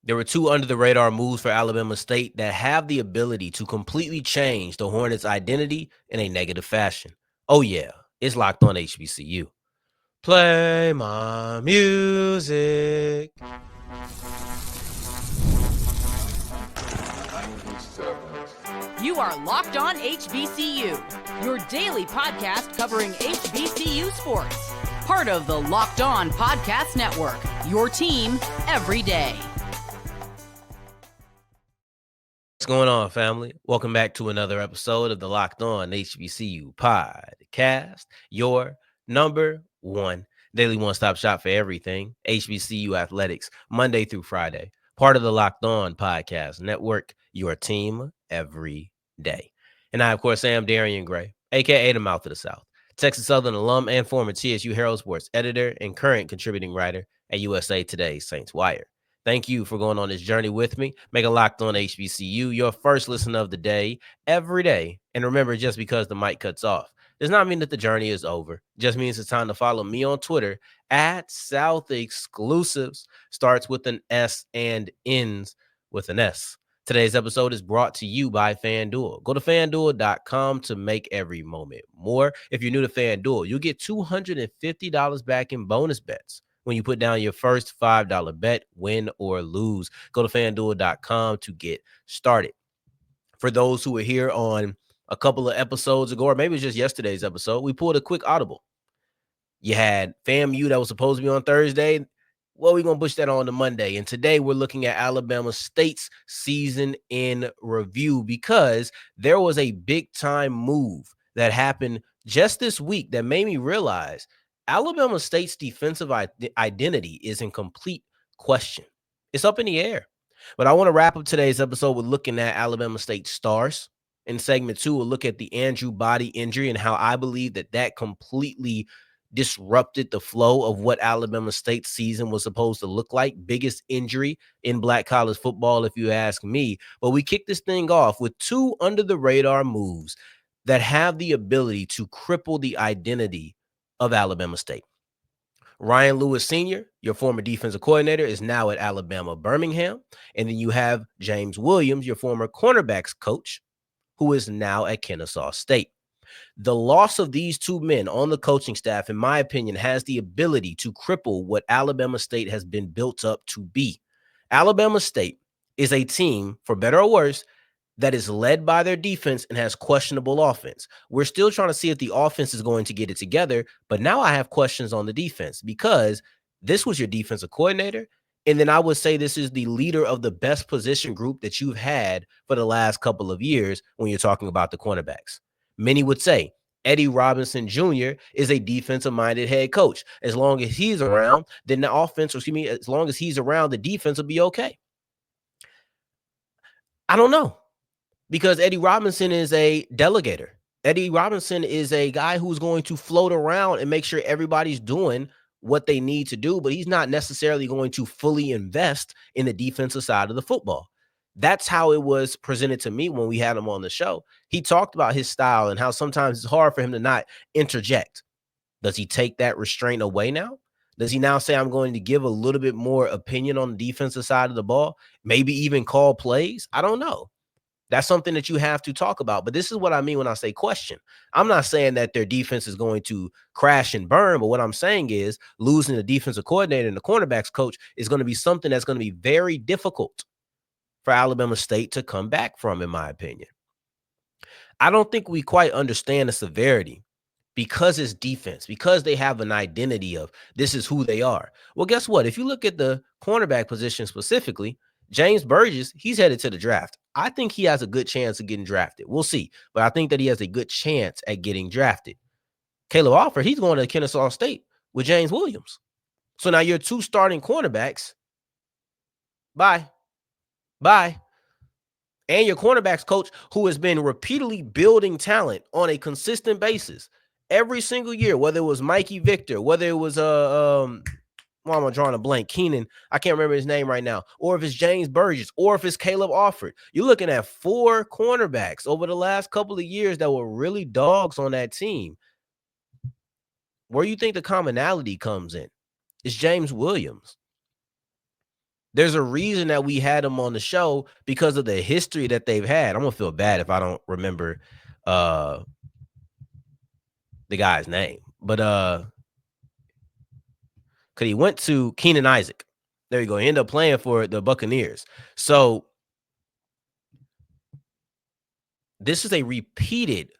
There were two under-the-radar moves for Alabama State that have the ability to completely change the Hornets' identity in a negative fashion. Oh, yeah, it's Locked On HBCU. Play my music. You are Locked On HBCU, your daily podcast covering HBCU sports. Part of the Locked On Podcast Network, your team every day. What's going on, family? Welcome back to another episode of the Locked On HBCU podcast, your number one daily one-stop shop for everything HBCU athletics, Monday through Friday. Part of the Locked On Podcast Network, your team every day. And I, of course, am Darrion Gray, a.k.a. the Mouth of the South, Texas Southern alum and former TSU Herald Sports editor and current contributing writer at USA Today's Saints Wire. Thank you for going on this journey with me. Make a Locked On HBCU your first listen of the day, every day. And remember, just because the mic cuts off does not mean that the journey is over. It just means it's time to follow me on Twitter at South Exclusives. Starts with an S and ends with an S. Today's episode is brought to you by FanDuel. Go to FanDuel.com to make every moment more. If you're new to FanDuel, you'll get $250 back in bonus bets when you put down your first $5 bet, win or lose. Go to FanDuel.com to get started. For those who were here on a couple of episodes ago, or maybe it was just yesterday's episode, we pulled a quick audible. You had FAMU that was supposed to be on Thursday. Well, we're going to push that on to Monday. And today we're looking at Alabama State's season in review because there was a big-time move that happened just this week that made me realize Alabama State's defensive identity is in complete question. It's up in the air. But I want to wrap up today's episode with looking at Alabama State stars. In segment 2, we'll look at the Andrew body injury and how I believe that completely disrupted the flow of what Alabama State's season was supposed to look like. Biggest injury in black college football, if you ask me. But we kick this thing off with two under-the-radar moves that have the ability to cripple the identity of Alabama State. Ryan Lewis Sr., your former defensive coordinator, is now at Alabama Birmingham. And then you have James Williams, your former cornerbacks coach, who is now at Kennesaw State. The loss of these two men on the coaching staff, in my opinion, has the ability to cripple what Alabama State has been built up to be. Alabama State is a team, for better or worse, that is led by their defense and has questionable offense. We're still trying to see if the offense is going to get it together, but now I have questions on the defense because this was your defensive coordinator, and then I would say this is the leader of the best position group that you've had for the last couple of years when you're talking about the cornerbacks. Many would say Eddie Robinson Jr. is a defensive-minded head coach. As long as he's around, then the offense, as long as he's around, the defense will be okay. I don't know. Because Eddie Robinson is a delegator. Eddie Robinson is a guy who's going to float around and make sure everybody's doing what they need to do, but he's not necessarily going to fully invest in the defensive side of the football. That's how it was presented to me when we had him on the show. He talked about his style and how sometimes it's hard for him to not interject. Does he take that restraint away now? Does he now say, I'm going to give a little bit more opinion on the defensive side of the ball? Maybe even call plays? I don't know. That's something that you have to talk about. But this is what I mean when I say question. I'm not saying that their defense is going to crash and burn, but what I'm saying is losing the defensive coordinator and the cornerbacks coach is going to be something that's going to be very difficult for Alabama State to come back from, in my opinion. I don't think we quite understand the severity because it's defense, because they have an identity of this is who they are. Well, guess what? If you look at the cornerback position specifically, James Burgess, he's headed to the draft. I think he has a good chance of getting drafted. We'll see. But I think that he has a good chance at getting drafted. Caleb Alford, he's going to Kennesaw State with James Williams. So now your two starting cornerbacks, bye. And your cornerbacks coach, who has been repeatedly building talent on a consistent basis every single year, whether it was Mikey Victor, whether it was why am I drawing a blank? Keenan, I can't remember his name right now. Or if it's James Burgess, or if it's Caleb Alford. You're looking at 4 cornerbacks over the last couple of years that were really dogs on that team. Where you think the commonality comes in is James Williams. There's a reason that we had them on the show because of the history that they've had. I'm gonna feel bad if I don't remember the guy's name, but because he went to Keenan Isaac. There you go. He ended up playing for the Buccaneers. So this is a repeated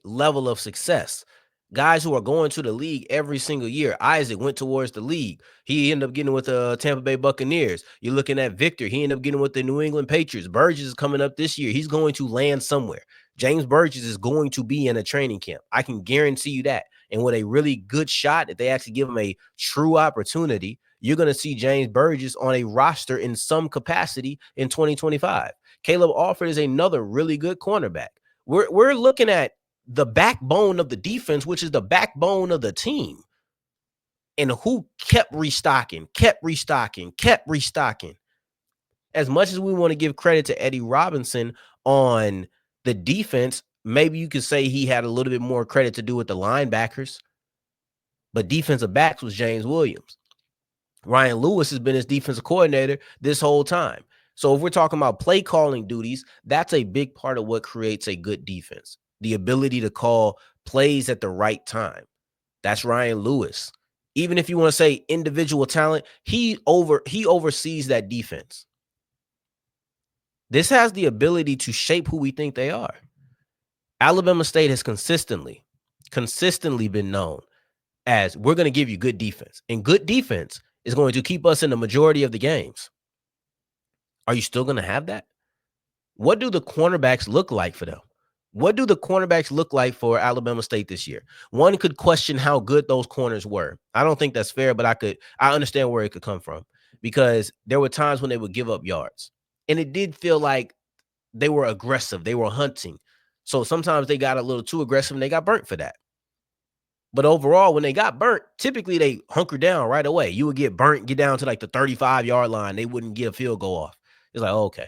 level of success. Guys who are going to the league every single year. Isaac went towards the league. He ended up getting with the Tampa Bay Buccaneers. You're looking at Victor. He ended up getting with the New England Patriots. Burgess is coming up this year. He's going to land somewhere. James Burgess is going to be in a training camp. I can guarantee you that. And with a really good shot, if they actually give him a true opportunity, you're going to see James Burgess on a roster in some capacity in 2025. Caleb Alford is another really good cornerback. We're looking at the backbone of the defense, which is the backbone of the team. And who kept restocking. As much as we want to give credit to Eddie Robinson on the defense, maybe you could say he had a little bit more credit to do with the linebackers. But defensive backs was James Williams. Ryan Lewis has been his defensive coordinator this whole time. So if we're talking about play calling duties, that's a big part of what creates a good defense. The ability to call plays at the right time. That's Ryan Lewis. Even if you want to say individual talent, he oversees that defense. This has the ability to shape who we think they are. Alabama State has consistently been known as we're going to give you good defense. And good defense is going to keep us in the majority of the games. Are you still going to have that? What do the cornerbacks look like for them? What do the cornerbacks look like for Alabama State this year? One could question how good those corners were. I don't think that's fair, but I understand where it could come from because there were times when they would give up yards. And it did feel like they were aggressive. They were hunting. So sometimes they got a little too aggressive and they got burnt for that. But overall, when they got burnt, typically they hunkered down right away. You would get burnt, get down to like the 35-yard line. They wouldn't get a field goal off. It's like, oh, okay.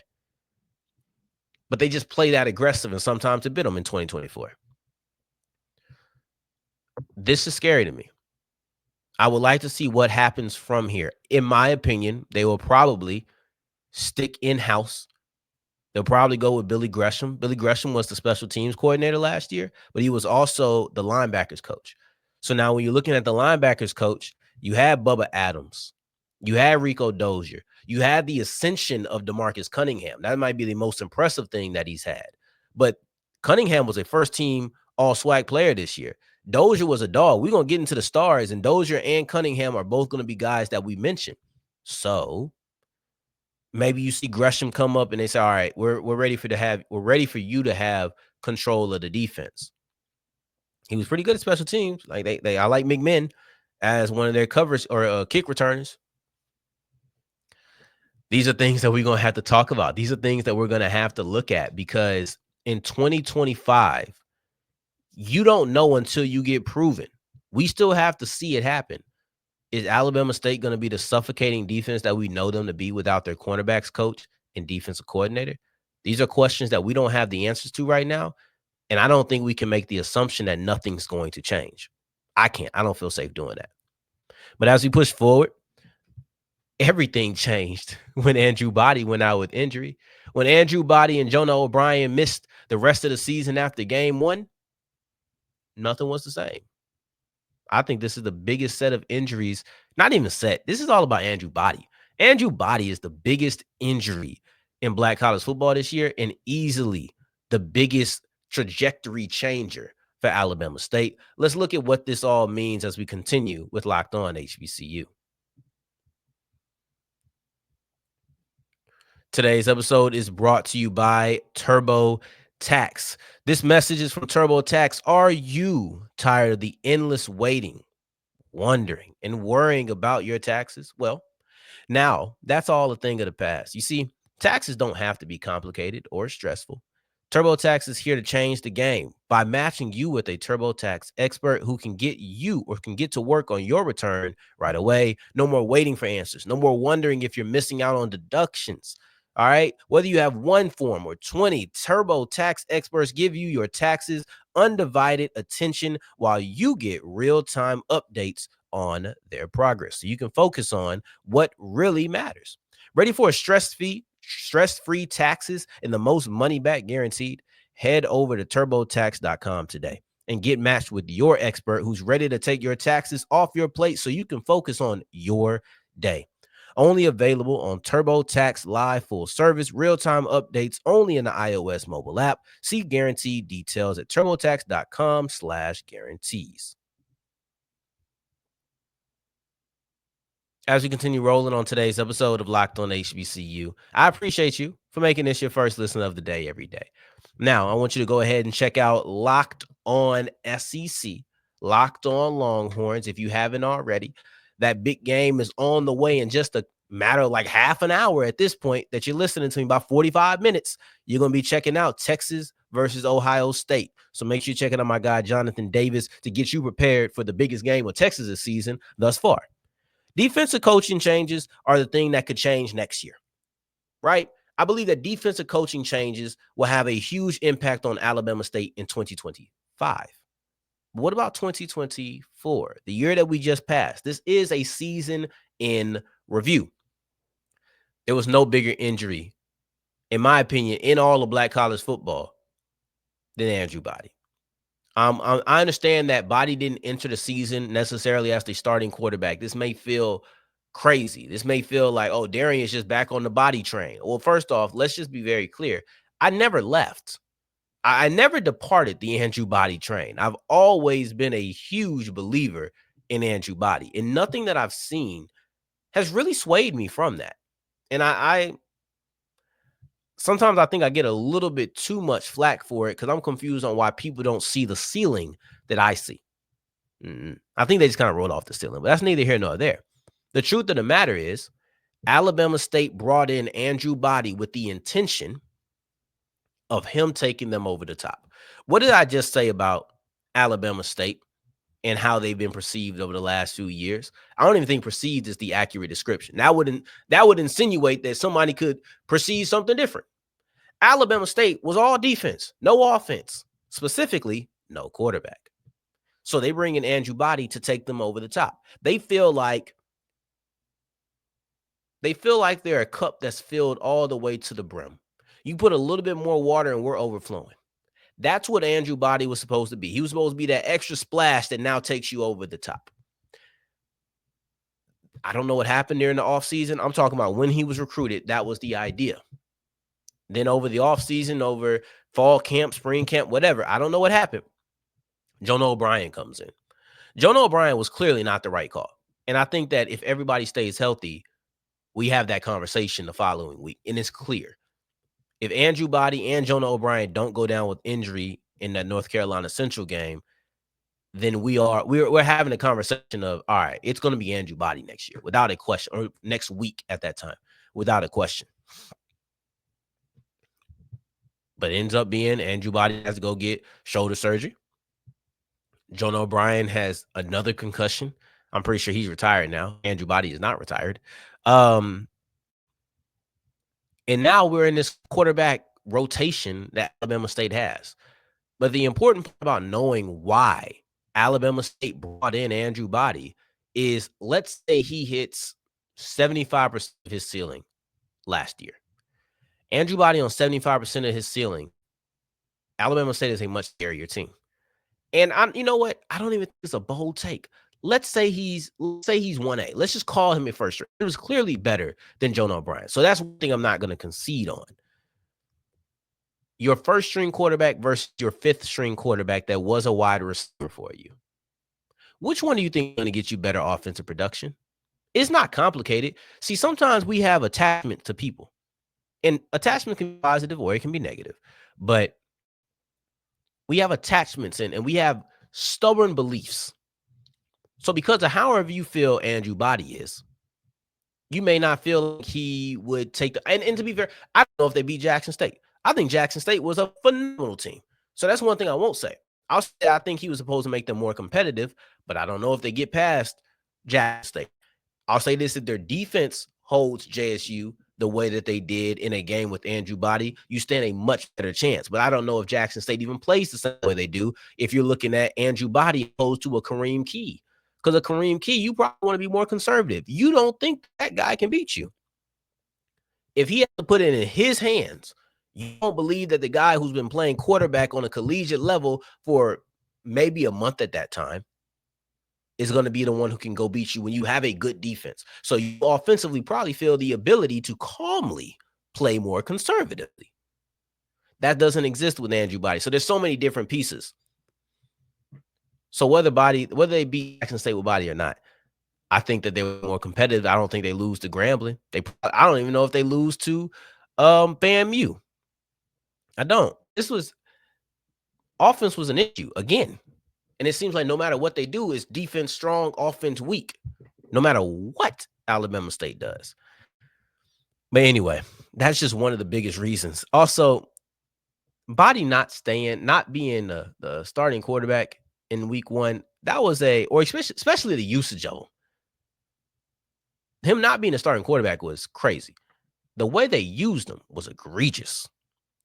But they just play that aggressive, and sometimes it bit them in 2024. This is scary to me. I would like to see what happens from here. In my opinion, they will probably stick in-house. They'll probably go with Billy Gresham. Billy Gresham was the special teams coordinator last year, but he was also the linebackers coach. So now when you're looking at the linebackers coach, you have Bubba Adams. You had Rico Dozier. You had the ascension of DeMarkus Cunningham. That might be the most impressive thing that he's had. But Cunningham was a first-team all-SWAC player this year. Dozier was a dog. We're going to get into the stars, and Dozier and Cunningham are both going to be guys that we mentioned. So maybe you see Gresham come up and they say, all right, we're ready for you to have control of the defense. He was pretty good at special teams. Like I like McMinn as one of their covers or kick returners. These are things that we're going to have to talk about. These are things that we're going to have to look at because in 2025, you don't know until you get proven. We still have to see it happen. Is Alabama State going to be the suffocating defense that we know them to be without their cornerbacks coach and defensive coordinator? These are questions that we don't have the answers to right now. And I don't think we can make the assumption that nothing's going to change. I can't. I don't feel safe doing that. But as we push forward, everything changed when Andrew Body went out with injury. When Andrew Body and Jonah O'Brien missed the rest of the season after game one, nothing was the same. I think this is the biggest set of injuries. Not even set. This is all about Andrew Body. Andrew Body is the biggest injury in Black college football this year and easily the biggest trajectory changer for Alabama State. Let's look at what this all means as we continue with Locked On HBCU. Today's episode is brought to you by TurboTax. This message is from TurboTax. Are you tired of the endless waiting, wondering, and worrying about your taxes? Well, now that's all a thing of the past. You see, taxes don't have to be complicated or stressful. TurboTax is here to change the game by matching you with a TurboTax expert who can get to work on your return right away. No more waiting for answers. No more wondering if you're missing out on deductions. All right. Whether you have one form or 20, TurboTax experts give you your taxes undivided attention while you get real-time updates on their progress so you can focus on what really matters. Ready for a stress-free taxes and the most money back guaranteed? Head over to TurboTax.com today and get matched with your expert who's ready to take your taxes off your plate so you can focus on your day. Only available on TurboTax Live Full Service, real-time updates only in the iOS mobile app. See guaranteed details at TurboTax.com/guarantees. As we continue rolling on today's episode of Locked on HBCU, I appreciate you for making this your first listen of the day every day. Now, I want you to go ahead and check out Locked on SEC, Locked on Longhorns, if you haven't already. That big game is on the way in just a matter of like half an hour at this point that you're listening to me, about 45 minutes. You're going to be checking out Texas versus Ohio State. So make sure you're checking out my guy, Jonathan Davis, to get you prepared for the biggest game of Texas' season thus far. Defensive coaching changes are the thing that could change next year, right? I believe that defensive coaching changes will have a huge impact on Alabama State in 2025. But what about 2024, the year that we just passed? This is a season in review. There was no bigger injury, in my opinion, in all of black college football than Andrew Body. I understand that Body didn't enter the season necessarily as the starting quarterback. This may feel crazy. This may feel like, oh, Darrion is just back on the Body train. Well, first off, let's just be very clear. I never left. I never departed the Andrew Body train. I've always been a huge believer in Andrew Body, and nothing that I've seen has really swayed me from that. And I sometimes I think I get a little bit too much flack for it because I'm confused on why people don't see the ceiling that I see. I think they just kind of rolled off the ceiling, but that's neither here nor there. The truth of the matter is Alabama State brought in Andrew Body with the intention of him taking them over the top. What did I just say about Alabama State and how they've been perceived over the last few years? I don't even think perceived is the accurate description. That would insinuate that somebody could perceive something different. Alabama State was all defense, no offense, specifically no quarterback. So they bring in Andrew Body to take them over the top. They feel like they're a cup that's filled all the way to the brim. You put a little bit more water and we're overflowing. That's what Andrew Body was supposed to be. He was supposed to be that extra splash that now takes you over the top. I don't know what happened during the offseason. I'm talking about when he was recruited. That was the idea. Then over the offseason, over fall camp, spring camp, whatever, I don't know what happened. Jonah O'Brien comes in. Jonah O'Brien was clearly not the right call. And I think that if everybody stays healthy, we have that conversation the following week. And it's clear. If Andrew Body and Jonah O'Brien don't go down with injury in that North Carolina Central game, then we're having a conversation of, all right, it's going to be Andrew Body next year without a question, or next week at that time without a question. But it ends up being Andrew Body has to go get shoulder surgery. Jonah O'Brien has another concussion. I'm pretty sure he's retired now. Andrew Body is not retired. And now we're in this quarterback rotation that Alabama State has. But the important part about knowing why Alabama State brought in Andrew Body is, let's say he hits 75% of his ceiling last year. Andrew Body on 75% of his ceiling, Alabama State is a much scarier team. And you know what? I don't even think it's a bold take. Let's say he's 1A. Let's just call him a first string. It was clearly better than Jonah O'Brien. So that's one thing I'm not going to concede on. Your first string quarterback versus your fifth string quarterback that was a wide receiver for you. Which one do you think is going to get you better offensive production? It's not complicated. See, sometimes we have attachment to people. And attachment can be positive or it can be negative. But we have attachments and we have stubborn beliefs. So because of however you feel Andrew Body is, you may not feel like he would take the – and to be fair, I don't know if they beat Jackson State. I think Jackson State was a phenomenal team. So that's one thing I won't say. I'll say I think he was supposed to make them more competitive, but I don't know if they get past Jackson State. I'll say this, if their defense holds JSU the way that they did in a game with Andrew Body, you stand a much better chance. But I don't know if Jackson State even plays the same way they do if you're looking at Andrew Body opposed to a Kareem Keye. Because of Kareem Keye, you probably want to be more conservative. You don't think that guy can beat you. If he has to put it in his hands, you don't believe that the guy who's been playing quarterback on a collegiate level for maybe a month at that time is going to be the one who can go beat you when you have a good defense. So you offensively probably feel the ability to calmly play more conservatively. That doesn't exist with Andrew Body. So there's so many different pieces. So whether they beat Jackson State with Body or not, I think that they were more competitive. I don't think they lose to Grambling. I don't even know if they lose to FAMU. I don't. Offense was an issue again. And it seems like no matter what they do, it's defense strong, offense weak, no matter what Alabama State does. But anyway, that's just one of the biggest reasons. Also, Body not being the starting quarterback in week one, that was especially the usage of him not being a starting quarterback was crazy. The way they used him was egregious,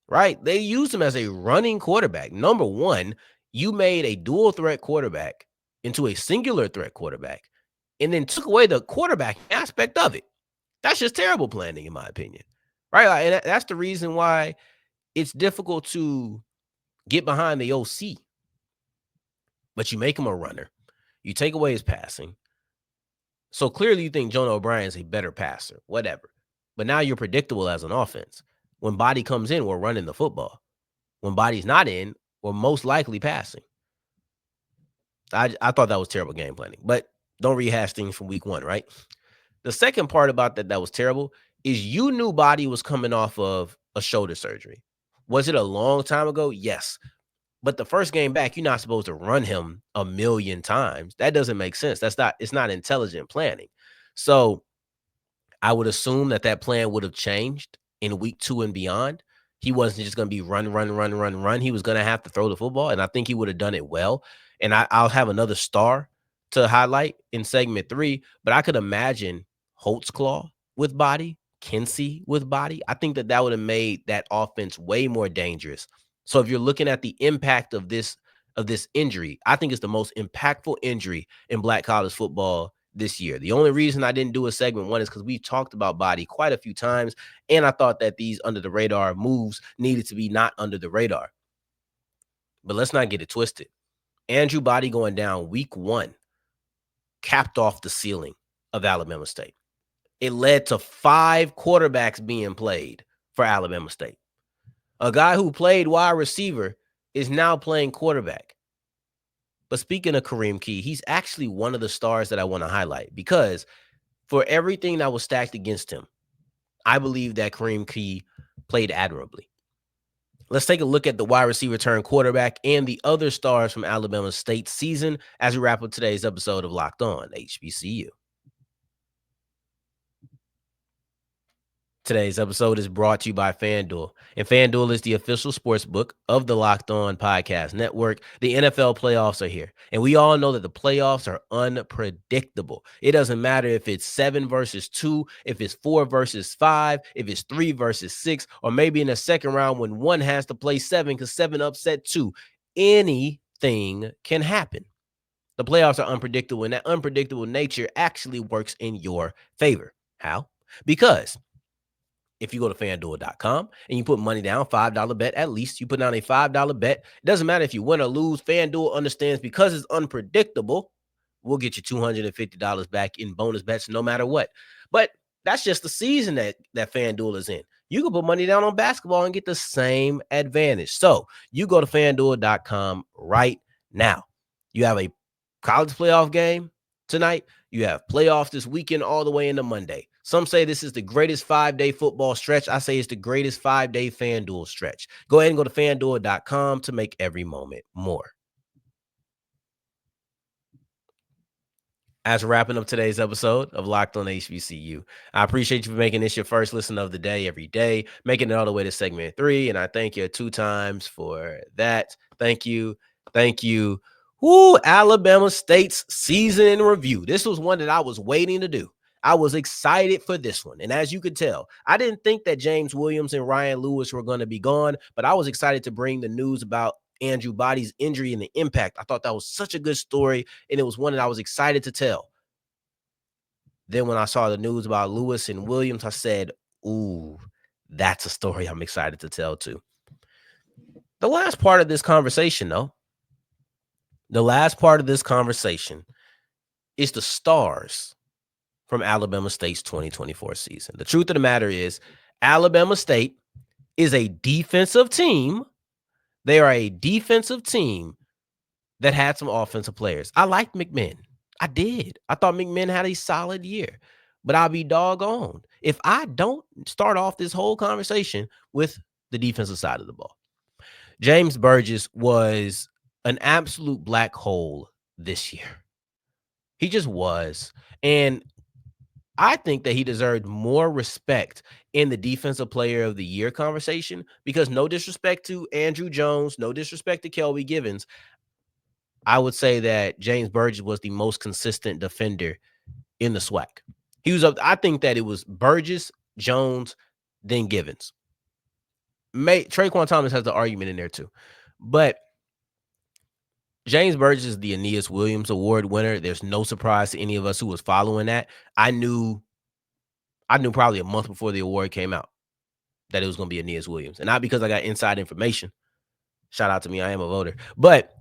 right? They used him as a running quarterback. Number one, you made a dual threat quarterback into a singular threat quarterback and then took away the quarterback aspect of it. That's just terrible planning, in my opinion, right? And that's the reason why it's difficult to get behind the OC. But you make him a runner. You take away his passing. So clearly you think Jonah O'Brien is a better passer, whatever. But now you're predictable as an offense. When Body comes in, we're running the football. When Body's not in, we're most likely passing. I thought that was terrible game planning. But don't rehash things from week one, right? The second part about that was terrible is you knew Body was coming off of a shoulder surgery. Was it a long time ago? Yes. But the first game back, you're not supposed to run him a million times. That doesn't make sense. It's not intelligent planning. So I would assume that plan would have changed in week 2 and beyond. He wasn't just going to be run. He was going to have to throw the football, and I think he would have done it well. And I'll have another star to highlight in segment 3, but I could imagine Holtzclaw with Body, Kinsey with Body. I think that would have made that offense way more dangerous. So if you're looking at the impact of this injury, I think it's the most impactful injury in Black college football this year. The only reason I didn't do a segment 1 is because we talked about Body quite a few times, and I thought that these under the radar moves needed to be not under the radar. But let's not get it twisted. Andrew Body going down week 1 capped off the ceiling of Alabama State. It led to 5 quarterbacks being played for Alabama State. A guy who played wide receiver is now playing quarterback. But speaking of Kareem Keye, he's actually one of the stars that I want to highlight because for everything that was stacked against him, I believe that Kareem Keye played admirably. Let's take a look at the wide receiver turned quarterback and the other stars from Alabama State's season as we wrap up today's episode of Locked On HBCU. Today's episode is brought to you by FanDuel, and FanDuel is the official sports book of the Locked On Podcast Network. The NFL playoffs are here, and we all know that the playoffs are unpredictable. It doesn't matter if it's 7 versus 2, if it's 4 versus 5, if it's 3 versus 6, or maybe in the second round when 1 has to play 7 because 7 upset 2. Anything can happen. The playoffs are unpredictable, and that unpredictable nature actually works in your favor. How? Because if you go to FanDuel.com and you put money down, $5 bet at least, you put down a $5 bet. It doesn't matter if you win or lose. FanDuel understands because it's unpredictable, we'll get you $250 back in bonus bets no matter what. But that's just the season that FanDuel is in. You can put money down on basketball and get the same advantage. So you go to FanDuel.com right now. You have a college playoff game tonight. You have playoffs this weekend all the way into Monday. Some say this is the greatest 5-day football stretch. I say it's the greatest 5-day FanDuel stretch. Go ahead and go to FanDuel.com to make every moment more. As we're wrapping up today's episode of Locked On HBCU, I appreciate you for making this your first listen of the day every day, making it all the way to segment 3, and I thank you 2 times for that. Thank you. Thank you. Woo, Alabama State's season in review. This was one that I was waiting to do. I was excited for this one. And as you could tell, I didn't think that James Williams and Ryan Lewis were going to be gone, but I was excited to bring the news about Andrew Body's injury and the impact. I thought that was such a good story, and it was one that I was excited to tell. Then when I saw the news about Lewis and Williams, I said, ooh, that's a story I'm excited to tell too. The last part of this conversation, though, is the stars from Alabama State's 2024 season. The truth of the matter is, Alabama State is a defensive team. They are a defensive team that had some offensive players. I liked McMinn. I did. I thought McMinn had a solid year, but I'll be doggone if I don't start off this whole conversation with the defensive side of the ball. James Burgess was an absolute black hole this year. He just was. And I think that he deserved more respect in the defensive player of the year conversation because no disrespect to Andrew Jones, no disrespect to Kelby Givens, I would say that James Burgess was the most consistent defender in the SWAC. He was up. I think that it was Burgess, Jones, then Givens. Traquan Thomas has the argument in there too. But James Burgess is the Aeneas Williams Award winner. There's no surprise to any of us who was following that. I knew probably a month before the award came out that it was going to be Aeneas Williams. And not because I got inside information. Shout out to me. I am a voter. But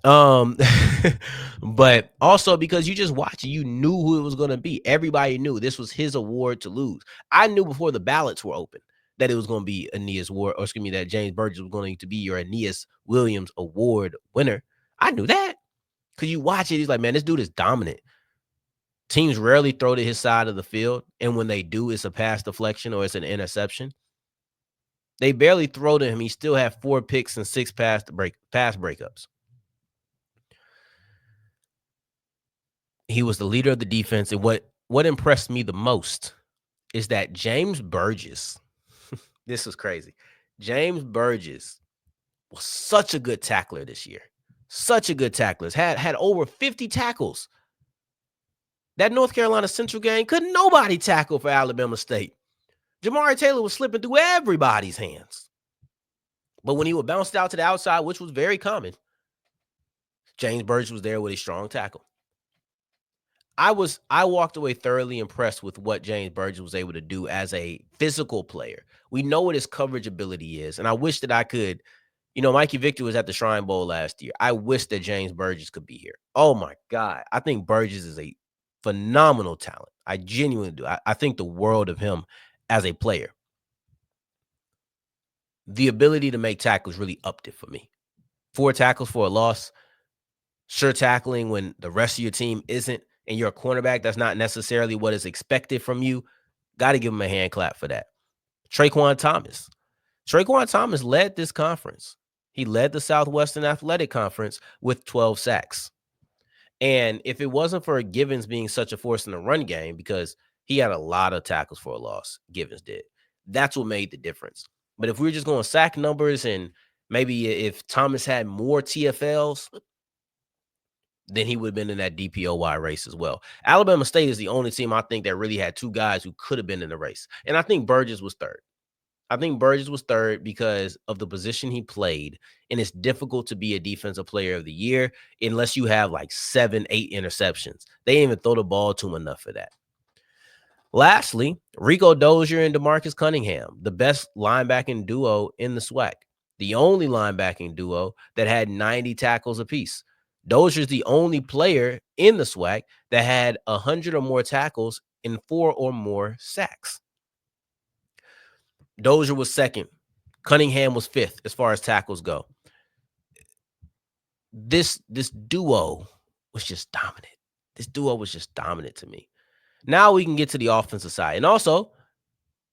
but also because you just watched it. You knew who it was going to be. Everybody knew this was his award to lose. I knew before the ballots were open that it was going to be Aeneas Award, or excuse me, that James Burgess was going to be your Aeneas Williams Award winner. I knew that because you watch it. He's like, man, this dude is dominant. Teams rarely throw to his side of the field. And when they do, it's a pass deflection or it's an interception. They barely throw to him. He still had 4 picks and 6 pass breakups. He was the leader of the defense. And what impressed me the most is that James Burgess, this was crazy. James Burgess was such a good tackler this year. Such a good tackler. Had over 50 tackles. That North Carolina Central game, couldn't nobody tackle for Alabama State. Jamari Taylor was slipping through everybody's hands. But when he would bounce out to the outside, which was very common, James Burgess was there with a strong tackle. I walked away thoroughly impressed with what James Burgess was able to do as a physical player. We know what his coverage ability is, and I wish that I could. Mikey Victor was at the Shrine Bowl last year. I wish that James Burgess could be here. Oh, my God. I think Burgess is a phenomenal talent. I genuinely do. I think the world of him as a player. The ability to make tackles really upped it for me. 4 tackles for a loss. Sure tackling when the rest of your team isn't, and you're a cornerback, that's not necessarily what is expected from you. Got to give him a hand clap for that. Traquan Thomas. Traquan Thomas led this conference. He led the Southwestern Athletic Conference with 12 sacks. And if it wasn't for Givens being such a force in the run game, because he had a lot of tackles for a loss, Givens did. That's what made the difference. But if we were just going sack numbers and maybe if Thomas had more TFLs, then he would have been in that DPOY race as well. Alabama State is the only team I think that really had 2 guys who could have been in the race. And I think Burgess was third. I think Burgess was third because of the position he played. And it's difficult to be a defensive player of the year unless you have like 7, 8 interceptions. They didn't even throw the ball to him enough for that. Lastly, Rico Dozier and DeMarkus Cunningham, the best linebacking duo in the SWAC. The only linebacking duo that had 90 tackles apiece. Dozier is the only player in the SWAC that had 100 or more tackles and 4 or more sacks. Dozier was second. Cunningham was 5th as far as tackles go. This duo was just dominant. This duo was just dominant to me. Now we can get to the offensive side. And also,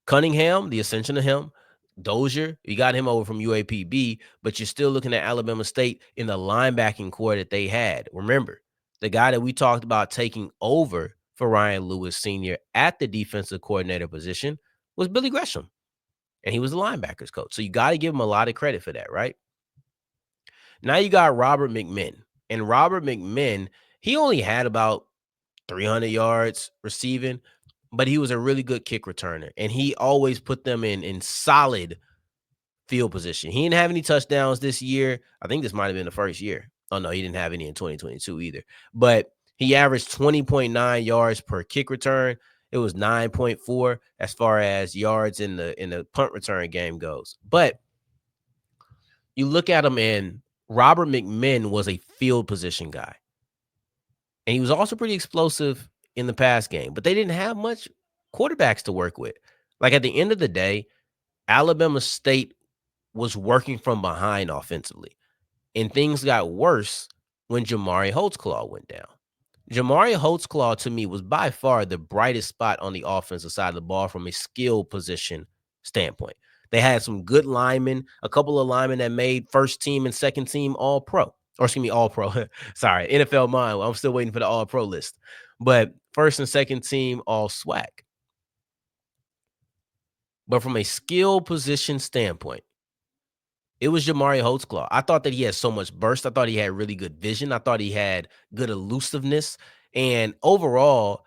Cunningham, the ascension of him, Dozier, you got him over from UAPB, but you're still looking at Alabama State in the linebacking core that they had. Remember, the guy that we talked about taking over for Ryan Lewis Sr. at the defensive coordinator position was Billy Gresham. And he was the linebackers coach. So you got to give him a lot of credit for that, right? Now you got Robert McMinn. And Robert McMinn, he only had about 300 yards receiving, but he was a really good kick returner. And he always put them in solid field position. He didn't have any touchdowns this year. I think this might have been the first year. Oh, no, he didn't have any in 2022 either. But he averaged 20.9 yards per kick return. It was 9.4 as far as yards in the punt return game goes. But you look at him, and Robert McMinn was a field position guy. And he was also pretty explosive in the pass game. But they didn't have much quarterbacks to work with. Like, at the end of the day, Alabama State was working from behind offensively. And things got worse when Jamari Holtzclaw went down. Jamari Holtzclaw, to me, was by far the brightest spot on the offensive side of the ball from a skill position standpoint. They had some good linemen, a couple of linemen that made first team and second team all-pro. Or excuse me, all-pro. Sorry, NFL mind. I'm still waiting for the all-pro list. But first and second team all-swag. But from a skill position standpoint, it was Jamari Holtzclaw. I thought that he had so much burst. I thought he had really good vision. I thought he had good elusiveness. And overall,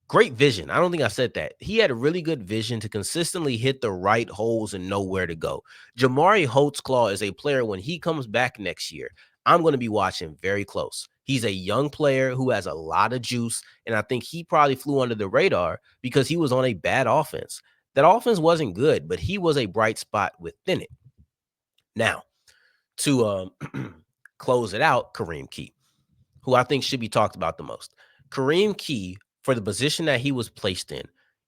great vision. I don't think I said that. He had a really good vision to consistently hit the right holes and know where to go. Jamari Holtzclaw is a player, when he comes back next year, I'm going to be watching very close. He's a young player who has a lot of juice, and I think he probably flew under the radar because he was on a bad offense. That offense wasn't good, but he was a bright spot within it. Now, to close it out, Kareem Keye, who I think should be talked about the most. Kareem Keye, for the position that he was placed in,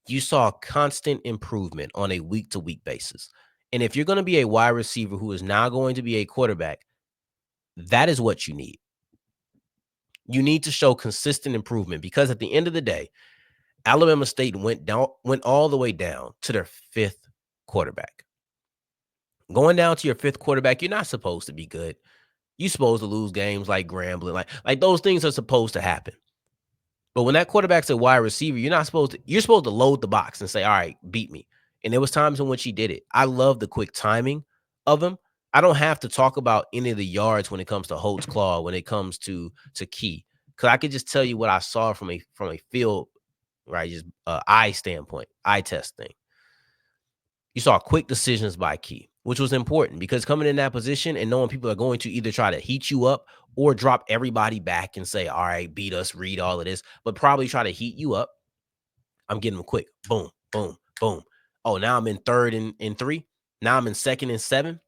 you saw constant improvement on a week-to-week basis. And if you're going to be a wide receiver who is now going to be a quarterback, that is what you need. You need to show consistent improvement because at the end of the day, Alabama State went all the way down to their fifth quarterback. Going down to your fifth quarterback, you're not supposed to be good. You're supposed to lose games like Grambling. Like those things are supposed to happen. But when that quarterback's a wide receiver, you're supposed to load the box and say, all right, beat me. And there was times in which he did it. I love the quick timing of him. I don't have to talk about any of the yards when it comes to Holtzclaw, when it comes to Key. Because I could just tell you what I saw from a field, right? Just eye standpoint, eye test thing. You saw quick decisions by Key, which was important because coming in that position and knowing people are going to either try to heat you up or drop everybody back and say, all right, beat us, read all of this, but probably try to heat you up. I'm getting them quick. Boom, boom, boom. Oh, now I'm in third and 3. Now I'm in second and 7.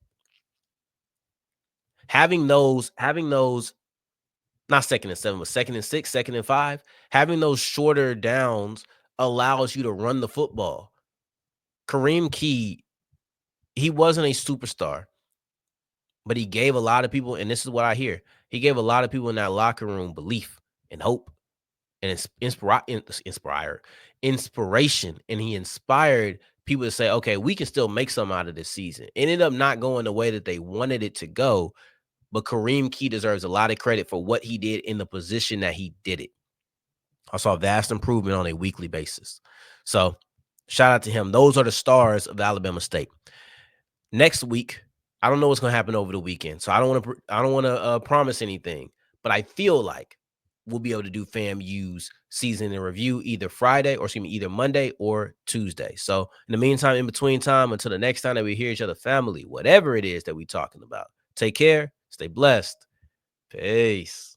Having those, not second and 7, but second and 6, second and 5, having those shorter downs allows you to run the football. Kareem Keye, he wasn't a superstar, but he gave a lot of people, and this is what I hear, he gave a lot of people in that locker room belief and hope and inspiration. And he inspired people to say, okay, we can still make something out of this season. It ended up not going the way that they wanted it to go, but Kareem Keye deserves a lot of credit for what he did in the position that he did it. I saw vast improvement on a weekly basis. So shout out to him. Those are the stars of Alabama State. Next week, I don't know what's going to happen over the weekend, so I don't want to promise anything, but I feel like we'll be able to do FAMU's season in review either either Monday or Tuesday. So in the meantime, in between time, until the next time that we hear each other, family, whatever it is that we're talking about, take care, stay blessed. Peace.